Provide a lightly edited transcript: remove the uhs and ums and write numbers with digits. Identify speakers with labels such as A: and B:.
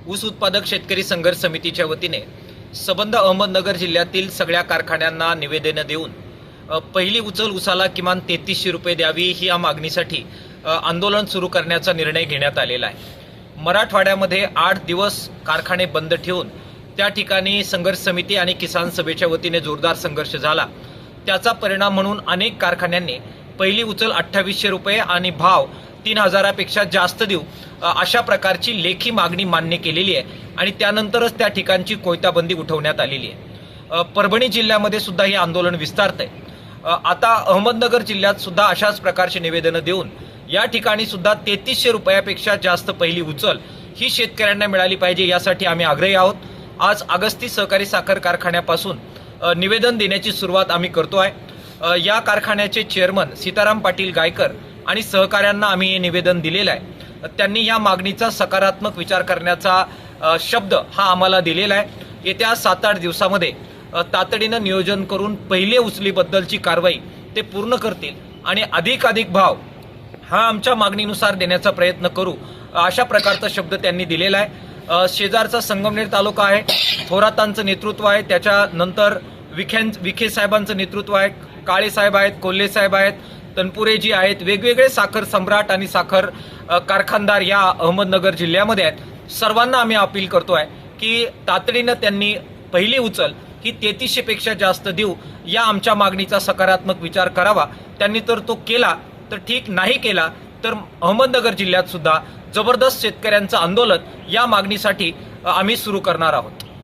A: ऊस उत्पादक शेतकरी संघर्ष समितीच्या वतीने सबंध अहमदनगर जिल्ह्यातील सगळ्या कारखान्यांना निवेदन देऊन पहिली उचल ऊसाला किमान 3300 रुपये द्यावी ही या मागणीसाठी आंदोलन सुरू करण्याचा निर्णय घेण्यात आलेला आहे। मराठवाड्यामध्ये 8 दिवस कारखाने बंद ठेवून त्या ठिकाणी संघर्ष समिती आणि किसान सभेच्या वतीने जोरदार संघर्ष झाला। त्याचा परिणाम म्हणून अनेक कारखान्यांनी पहिली उचल 2800 रुपये आणि भाव 3000पेक्षा जास्त देऊ अशा प्रकारची लेखी मागणी मान्य केलेली आहे आणि त्यानंतरच त्या ठिकाणची कोयताबंदी उठवण्यात आलेली आहे। परभणी जिल्ह्यामध्ये सुद्धा हे आंदोलन विस्तारतंय। आता अहमदनगर जिल्ह्यात सुद्धा अशाच प्रकारचे निवेदन देऊन या ठिकाणी सुद्धा 3300 रुपयापेक्षा जास्त पहिली उचल ही शेतकऱ्यांना मिळाली पाहिजे यासाठी आम्ही आग्रही आहोत। आज अगस्ती सहकारी साखर कारखान्यापासून निवेदन देण्याची सुरुवात आम्ही करतोय। या कारखान्याचे चेअरमन सीताराम पाटील गायकर आणि सहकाऱ्यांना आम्ही हे निवेदन दिलेलं आहे। त्यांनी या मागणीचा सकारात्मक विचार करण्याचा शब्द हा आम्हाला दिलेला आहे। येत्या 7-8 दिवसामध्ये तातडीनं नियोजन करून पहिले उचलीबद्दलची कारवाई ते पूर्ण करतील आणि अधिक भाव हा आमच्या मागणीनुसार देण्याचा प्रयत्न करू अशा प्रकारचा शब्द त्यांनी दिलेला आहे। शेजारचा संगमनेर तालुका आहे, थोरातांचं नेतृत्व आहे, त्याच्यानंतर विखे साहेबांचं नेतृत्व आहे, काळे साहेब आहेत, कोल्हे साहेब आहेत, तनपुरे जी आहेत, वेगवेगळे साखर सम्राट आणि साखर कारखानदार या अहमदनगर जिल्ह्यामध्ये आहेत। सर्वांना आम्ही अपील करतोय की तातडीनं त्यांनी पहिली उचल ही 3300पेक्षा जास्त देऊ या आमच्या मागणीचा सकारात्मक विचार करावा। त्यांनी तर तो केला तर ठीक, नाही केला तर अहमदनगर जिल्ह्यात सुद्धा जबरदस्त शेतकऱ्यांचं आंदोलन या मागणीसाठी आम्ही सुरू करणार आहोत।